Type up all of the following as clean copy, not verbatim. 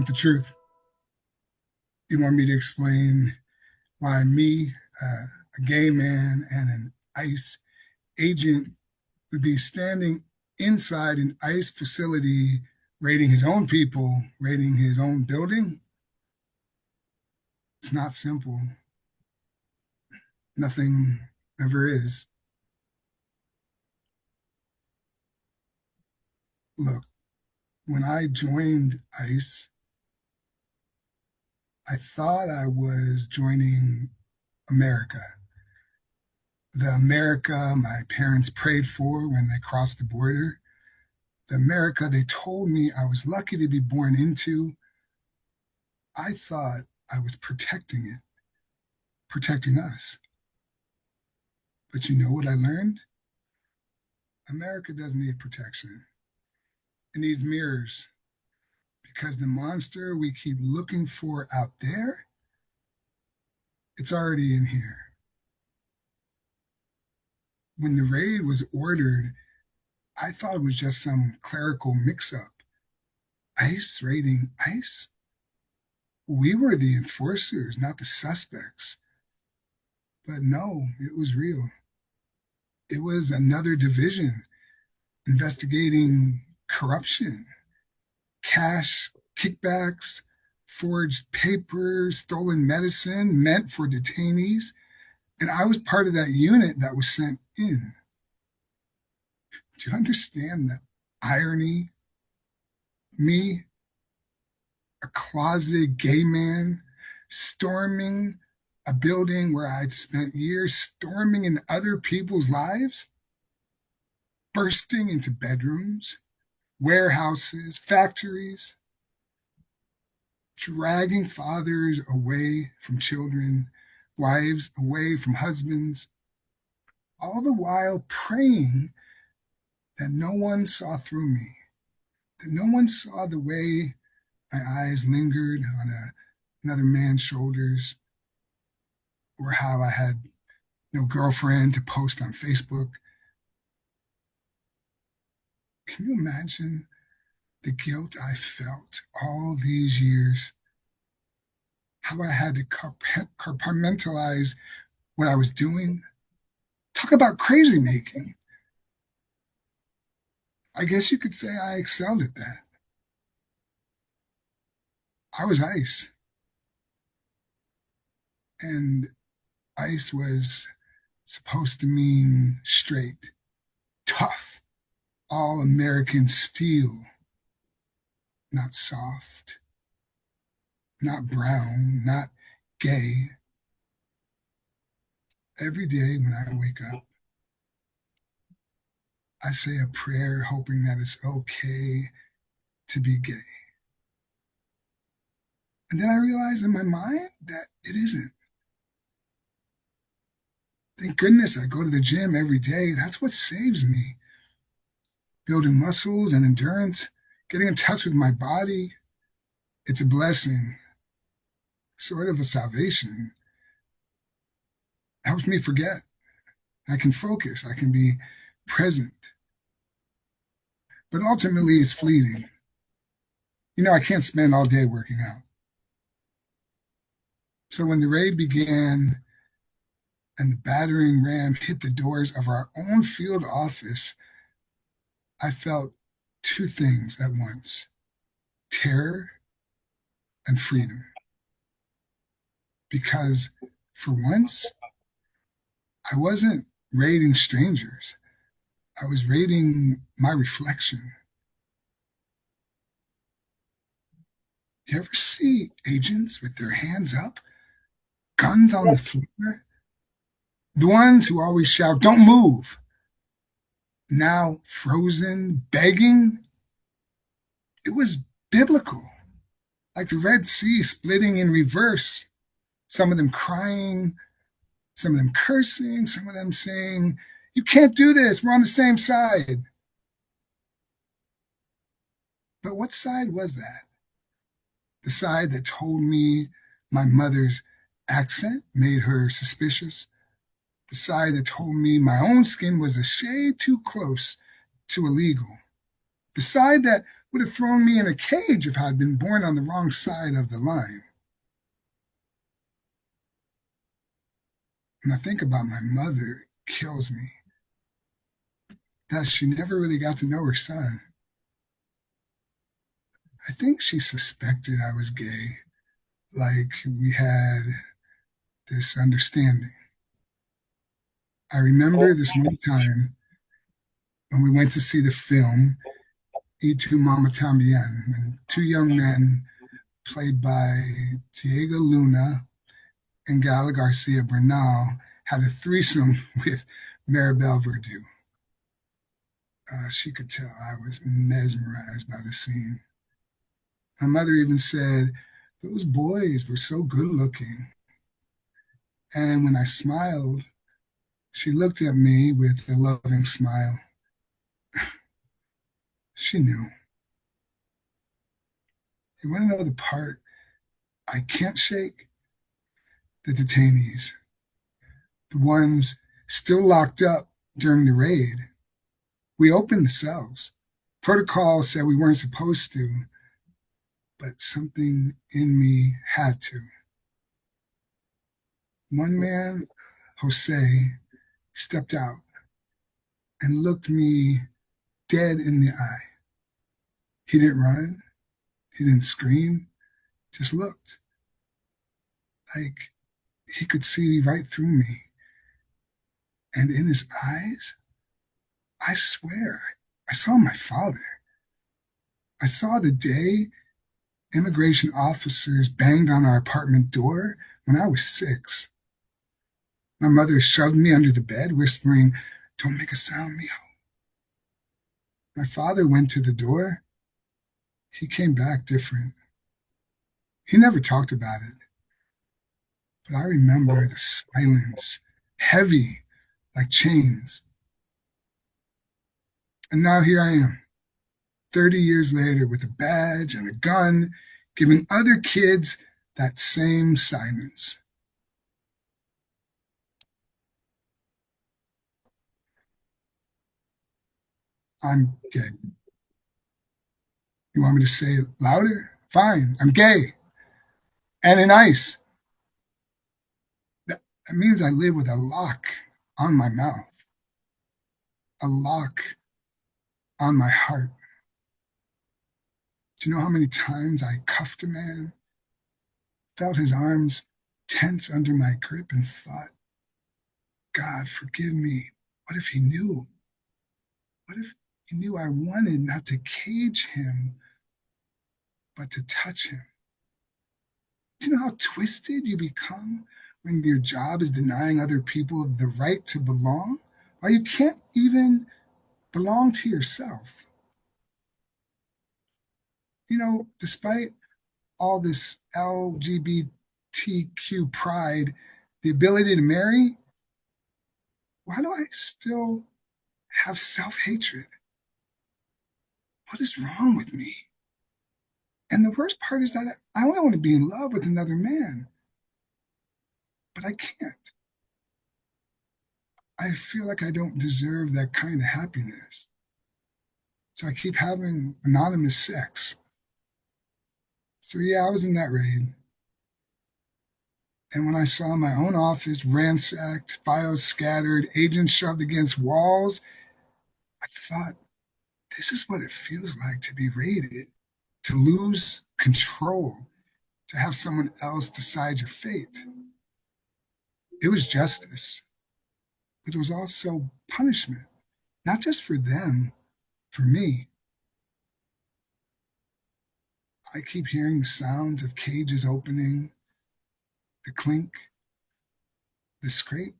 want the truth. You want me to explain why me, a gay man, and an ICE agent would be standing inside an ICE facility, raiding his own people, raiding his own building? It's not simple. Nothing ever is. Look, when I joined ICE, I thought I was joining America, the America my parents prayed for when they crossed the border, the America they told me I was lucky to be born into. I thought I was protecting it, protecting us. But you know what I learned? America doesn't need protection. It needs mirrors, because the monster we keep looking for out there, it's already in here. When the raid was ordered, I thought it was just some clerical mix-up. ICE raiding ICE? We were the enforcers, not the suspects. But no, it was real. It was another division investigating corruption, cash kickbacks, forged papers, stolen medicine meant for detainees. And I was part of that unit that was sent in. Do you understand the irony? Me, a closeted gay man, storming a building where I'd spent years storming in other people's lives, bursting into bedrooms, warehouses, factories, dragging fathers away from children, wives away from husbands, all the while praying that no one saw through me, that no one saw the way my eyes lingered on another man's shoulders, or how I had no girlfriend to post on Facebook. Can you imagine the guilt I felt all these years? How I had to compartmentalize what I was doing? Talk about crazy making. I guess you could say I excelled at that. I was ICE, and ICE was supposed to mean straight, tough, all American steel, not soft, not brown, not gay. Every day when I wake up, I say a prayer hoping that it's okay to be gay. And then I realize in my mind that it isn't. Thank goodness I go to the gym every day. That's what saves me. Building muscles and endurance, getting in touch with my body, it's a blessing, sort of a salvation. It helps me forget. I can focus. I can be present. But ultimately, it's fleeting. You know, I can't spend all day working out. So when the raid began and the battering ram hit the doors of our own field office, I felt two things at once: terror and freedom. Because for once, I wasn't raiding strangers. I was raiding my reflection. You ever see agents with their hands up, guns on the floor? The ones who always shout, "Don't move," now frozen, begging? It was biblical, like the Red Sea splitting in reverse. Some of them crying, some of them cursing, some of them saying, "You can't do this, we're on the same side." But what side was that? The side that told me my mother's accent made her suspicious? The side that told me my own skin was a shade too close to illegal? The side that would have thrown me in a cage if I'd been born on the wrong side of the line. When I think about my mother, it kills me that she never really got to know her son. I think she suspected I was gay, like we had this understanding. I remember this one time when we went to see the film Y Tu Mama Tambien, and two young men played by Diego Luna and Gala Garcia Bernal had a threesome with Maribel Verdú. She could tell I was mesmerized by the scene. My mother even said, "Those boys were so good looking." And when I smiled, she looked at me with a loving smile. She knew. You want to know the part I can't shake? The detainees, the ones still locked up during the raid. We opened the cells. Protocol said we weren't supposed to, but something in me had to. One man, Jose, stepped out and looked me dead in the eye. He didn't run, he didn't scream, just looked like he could see right through me. And in his eyes, I swear, I saw my father. I saw the day immigration officers banged on our apartment door when I was 6. My mother shoved me under the bed, whispering, "Don't make a sound, mijo." My father went to the door. He came back different. He never talked about it, but I remember the silence, heavy like chains. And now here I am, 30 years later, with a badge and a gun, giving other kids that same silence. I'm gay. You want me to say it louder? Fine, I'm gay. And in ICE. That means I live with a lock on my mouth, a lock on my heart. Do you know how many times I cuffed a man, felt his arms tense under my grip, and thought, "God, forgive me. What if he knew? What if he knew I wanted not to cage him, but to touch him?" Do you know how twisted you become when your job is denying other people the right to belong? Why you can't even belong to yourself? Despite all this LGBTQ pride, the ability to marry, why do I still have self hatred? What is wrong with me? And the worst part is that I only want to be in love with another man, but I can't. I feel like I don't deserve that kind of happiness. So I keep having anonymous sex. So yeah, I was in that raid. And when I saw my own office ransacked, files scattered, agents shoved against walls, I thought, this is what it feels like to be raided, to lose control, to have someone else decide your fate. It was justice, but it was also punishment, not just for them, for me. I keep hearing the sounds of cages opening, the clink, the scrape.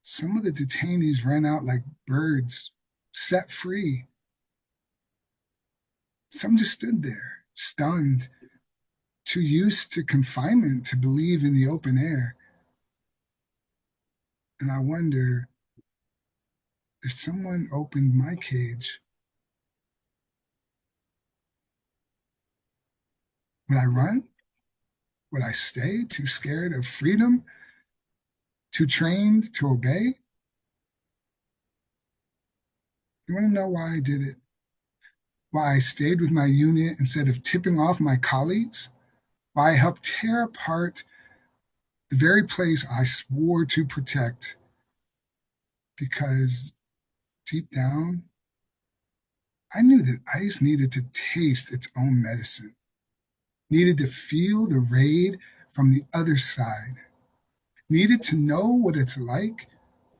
Some of the detainees ran out like birds, set free. Some just stood there, stunned, too used to confinement to believe in the open air. And I wonder, if someone opened my cage, would I run? Would I stay, too scared of freedom, too trained to obey? You want to know why I did it? why I stayed with my unit instead of tipping off my colleagues, why I helped tear apart the very place I swore to protect, because deep down, I knew that ice needed to taste its own medicine, needed to feel the raid from the other side, needed to know what it's like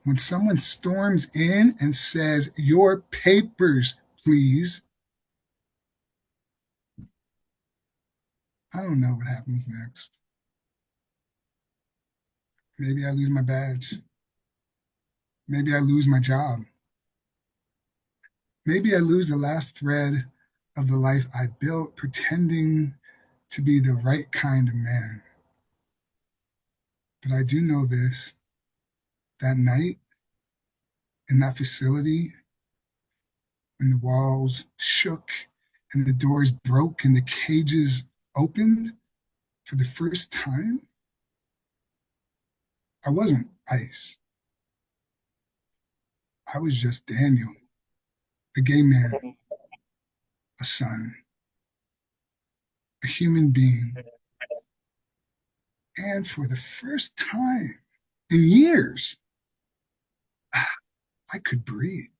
when someone storms in and says, "Your papers, please." I don't know what happens next. Maybe I lose my badge. Maybe I lose my job. Maybe I lose the last thread of the life I built pretending to be the right kind of man. But I do know this: that night in that facility, when the walls shook and the doors broke and the cages opened for the first time, I wasn't ice. I was just Daniel, a gay man, a son, a human being. And for the first time in years, I could breathe.